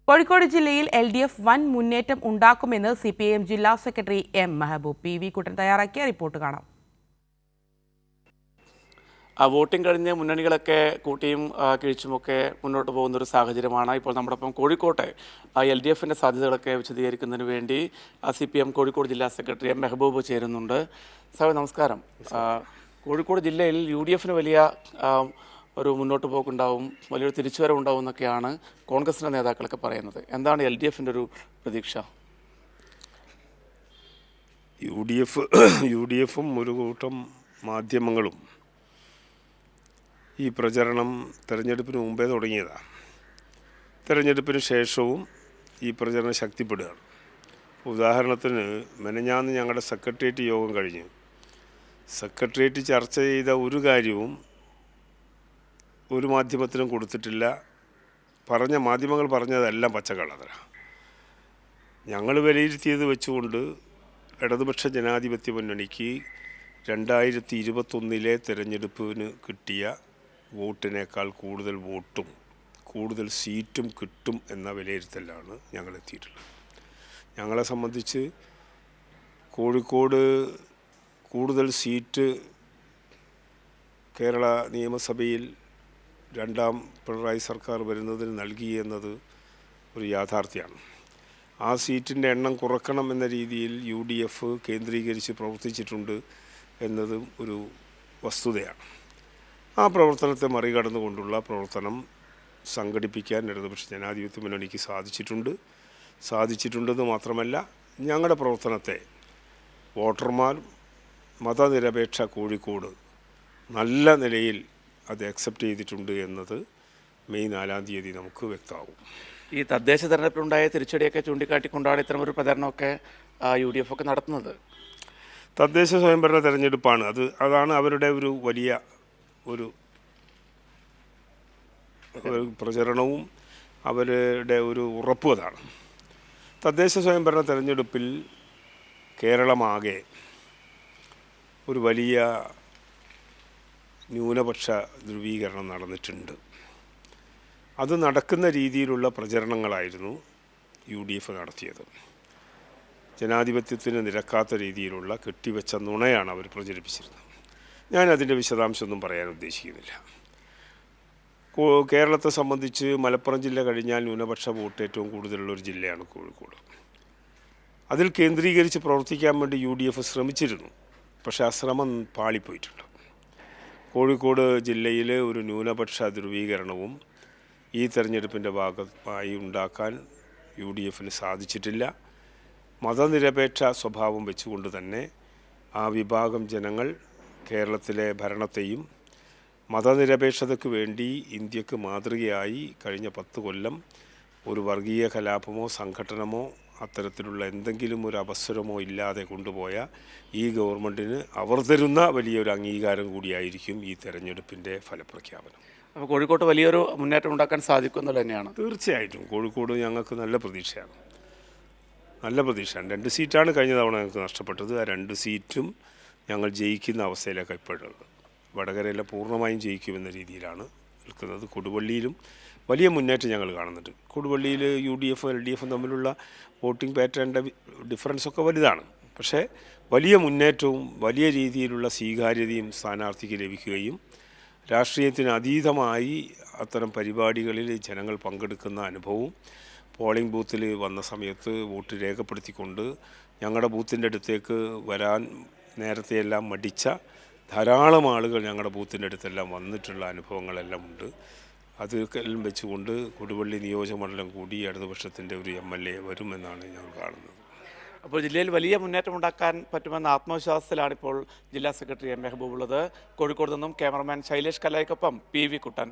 കോഴിക്കോട് ജില്ലയിൽ LDF വൻ മുന്നേറ്റം ഉണ്ടാക്കുമെന്ന് CPIM ജില്ലാ സെക്രട്ടറി M. മെഹബൂബ്. PV കുട്ടൻ തയ്യാറാക്കിയ റിപ്പോർട്ട് കാണാം. വോട്ടിംഗ് കഴിഞ്ഞ് മുന്നണികളൊക്കെ കൂട്ടിയും കിഴിച്ചുമൊക്കെ മുന്നോട്ട് പോകുന്നൊരു സാഹചര്യമാണ്. ഇപ്പോൾ നമ്മുടെ ഒപ്പം കോഴിക്കോട്ടെ LDFിൻ്റെ സാധ്യതകളൊക്കെ വിശദീകരിക്കുന്നതിന് വേണ്ടി CPM കോഴിക്കോട് ജില്ലാ സെക്രട്ടറി M. മെഹബൂബ് ചേരുന്നുണ്ട്. സാർ നമസ്കാരം. കോഴിക്കോട് ജില്ലയിൽ UDFന് വലിയ ഒരു മുന്നോട്ട് പോക്കുണ്ടാവും, വലിയൊരു തിരിച്ചുവരവുണ്ടാവും എന്നൊക്കെയാണ് കോൺഗ്രസിൻ്റെ നേതാക്കളൊക്കെ പറയുന്നത്. എന്താണ് LDFിൻ്റെ ഒരു പ്രതീക്ഷ? UDFും ഒരു കൂട്ടം മാധ്യമങ്ങളും ഈ പ്രചരണം തെരഞ്ഞെടുപ്പിന് മുമ്പേ തുടങ്ങിയതാണ്. തെരഞ്ഞെടുപ്പിന് ശേഷവും ഈ പ്രചരണം ശക്തിപ്പെടുകയാണ്. ഉദാഹരണത്തിന് മെനഞ്ഞാന്ന് ഞങ്ങളുടെ സെക്രട്ടേറിയറ്റ് യോഗം കഴിഞ്ഞ് സെക്രട്ടേറിയറ്റ് ചർച്ച ചെയ്ത ഒരു കാര്യവും ഒരു മാധ്യമത്തിനും കൊടുത്തിട്ടില്ല. മാധ്യമങ്ങൾ പറഞ്ഞതെല്ലാം പച്ചക്കള്ളത്തരാണ്. ഞങ്ങൾ വിലയിരുത്തിയത് വെച്ചുകൊണ്ട് ഇടതുപക്ഷ ജനാധിപത്യ മുന്നണിക്ക് 2021 തെരഞ്ഞെടുപ്പിന് കിട്ടിയ വോട്ടിനേക്കാൾ കൂടുതൽ വോട്ടും കൂടുതൽ സീറ്റും കിട്ടും എന്ന വിലയിരുത്തലാണ് ഞങ്ങൾ എത്തിയിട്ടുള്ളത്. ഞങ്ങളെ സംബന്ധിച്ച് കോഴിക്കോട് കൂടുതൽ സീറ്റ് കേരള നിയമസഭയിൽ രണ്ടാം പിണറായി സർക്കാർ വരുന്നതിന് നൽകി എന്നത് ഒരു യാഥാർത്ഥ്യമാണ്. ആ സീറ്റിൻ്റെ എണ്ണം കുറക്കണം എന്ന രീതിയിൽ UDF കേന്ദ്രീകരിച്ച് പ്രവർത്തിച്ചിട്ടുണ്ട് എന്നതും ഒരു വസ്തുതയാണ്. ആ പ്രവർത്തനത്തെ മറികടന്നുകൊണ്ടുള്ള പ്രവർത്തനം സംഘടിപ്പിക്കാൻ ഇടതുപക്ഷ ജനാധിപത്യ മുന്നണിക്ക് സാധിച്ചിട്ടുണ്ടെന്ന് മാത്രമല്ല, ഞങ്ങളുടെ പ്രവർത്തനത്തെ വോട്ടർമാർ മതനിരപേക്ഷ കോഴിക്കോട് നല്ല നിലയിൽ അത് അക്സെപ്റ്റ് ചെയ്തിട്ടുണ്ട് എന്നത് മെയ് 4 നമുക്ക് വ്യക്തമാകും. ഈ തദ്ദേശ തെരഞ്ഞെടുപ്പിലുണ്ടായ തിരിച്ചടിയൊക്കെ ചൂണ്ടിക്കാട്ടിക്കൊണ്ടാണ് ഇത്തരമൊരു പ്രചരണമൊക്കെ UDF ഒക്കെ നടത്തുന്നത്. തദ്ദേശ സ്വയംഭരണ തെരഞ്ഞെടുപ്പാണ് അതാണ് അവരുടെ ഒരു വലിയ ഒരു പ്രചരണവും അവരുടെ ഒരു ഉറപ്പും അതാണ്. തദ്ദേശ സ്വയംഭരണ തെരഞ്ഞെടുപ്പിൽ കേരളമാകെ ഒരു വലിയ ന്യൂനപക്ഷ ധ്രുവീകരണം നടന്നിട്ടുണ്ട്. അത് നടക്കുന്ന രീതിയിലുള്ള പ്രചരണങ്ങളായിരുന്നു UDF നടത്തിയത്. ജനാധിപത്യത്തിന് നിരക്കാത്ത രീതിയിലുള്ള കെട്ടിവെച്ച നുണയാണ് അവർ പ്രചരിപ്പിച്ചിരുന്നത്. ഞാനതിൻ്റെ വിശദാംശമൊന്നും പറയാൻ ഉദ്ദേശിക്കുന്നില്ല. കേരളത്തെ സംബന്ധിച്ച് മലപ്പുറം ജില്ല കഴിഞ്ഞാൽ ന്യൂനപക്ഷ വോട്ട് ഏറ്റവും കൂടുതലുള്ളൊരു ജില്ലയാണ് കോഴിക്കോട്. അതിൽ കേന്ദ്രീകരിച്ച് പ്രവർത്തിക്കാൻ വേണ്ടി UDF ശ്രമിച്ചിരുന്നു. പക്ഷേ ആ ശ്രമം പാളിപ്പോയിട്ടുണ്ട്. കോഴിക്കോട് ജില്ലയിൽ ഒരു ന്യൂനപക്ഷ ധ്രുവീകരണവും ഈ തെരഞ്ഞെടുപ്പിൻ്റെ ഭാഗമായി ഉണ്ടാക്കാൻ UDFന് സാധിച്ചിട്ടില്ല. മതനിരപേക്ഷ സ്വഭാവം വെച്ചുകൊണ്ട് തന്നെ ആ വിഭാഗം ജനങ്ങൾ കേരളത്തിലെ ഭരണത്തെയും മതനിരപേക്ഷതയ്ക്ക് വേണ്ടി ഇന്ത്യക്ക് മാതൃകയായി കഴിഞ്ഞ 10 കൊല്ലം ഒരു വർഗീയ കലാപമോ സംഘടനമോ അത്തരത്തിലുള്ള എന്തെങ്കിലും ഒരു അവസരമോ ഇല്ലാതെ കൊണ്ടുപോയ ഈ ഗവൺമെൻറ്റിന് അവർ തരുന്ന വലിയൊരു അംഗീകാരം കൂടിയായിരിക്കും ഈ തെരഞ്ഞെടുപ്പിൻ്റെ ഫലപ്രഖ്യാപനം. അപ്പോൾ കോഴിക്കോട്ട് വലിയൊരു മുന്നേറ്റം ഉണ്ടാക്കാൻ സാധിക്കുന്നത് തന്നെയാണ്. തീർച്ചയായിട്ടും കോഴിക്കോട് ഞങ്ങൾക്ക് നല്ല പ്രതീക്ഷയാണ്. 2 സീറ്റാണ് കഴിഞ്ഞ തവണ ഞങ്ങൾക്ക് നഷ്ടപ്പെട്ടത്. ആ 2 സീറ്റും ഞങ്ങൾ ജയിക്കുന്ന അവസ്ഥയിലേക്ക് ഇപ്പോഴുള്ളത്. വടകരയിലെ പൂർണ്ണമായും ജയിക്കുമെന്ന രീതിയിലാണ് നിൽക്കുന്നത്. കൊടുവള്ളിയിലും വലിയ മുന്നേറ്റം ഞങ്ങൾ കാണുന്നുണ്ട്. കൊടുവള്ളിയിൽ UDFും LDFും തമ്മിലുള്ള വോട്ടിംഗ് പാറ്റേണിൻ്റെ ഡിഫറൻസൊക്കെ വലുതാണ്. പക്ഷേ വലിയ മുന്നേറ്റവും വലിയ രീതിയിലുള്ള സ്വീകാര്യതയും സ്ഥാനാർത്ഥിക്ക് ലഭിക്കുകയും രാഷ്ട്രീയത്തിന് അതീതമായി അത്തരം പരിപാടികളിൽ ജനങ്ങൾ പങ്കെടുക്കുന്ന അനുഭവവും പോളിംഗ് ബൂത്തിൽ വന്ന സമയത്ത് വോട്ട് രേഖപ്പെടുത്തിക്കൊണ്ട് ഞങ്ങളുടെ ബൂത്തിൻ്റെ അടുത്തേക്ക് വരാൻ നേരത്തെയെല്ലാം മടിച്ച ധാരാളം ആളുകൾ ഞങ്ങളുടെ ബൂത്തിൻ്റെ അടുത്തെല്ലാം വന്നിട്ടുള്ള അനുഭവങ്ങളെല്ലാം ഉണ്ട്. അതെല്ലാം വെച്ചുകൊണ്ട് കൊടുവള്ളി നിയോജകമണ്ഡലം കൂടി ഇടതുപക്ഷത്തിൻ്റെ ഒരു MLA വരുമെന്നാണ് ഞങ്ങൾ കാണുന്നത്. അപ്പോൾ ജില്ലയിൽ വലിയ മുന്നേറ്റം ഉണ്ടാക്കാൻ പറ്റുമെന്ന ആത്മവിശ്വാസത്തിലാണിപ്പോൾ ജില്ലാ സെക്രട്ടറി M. മെഹബൂബ് ഉള്ളത്. കോഴിക്കോട് നിന്നും ക്യാമറമാൻ ശൈലേഷ് കലായ്ക്കൊപ്പം PV കുട്ടൻ.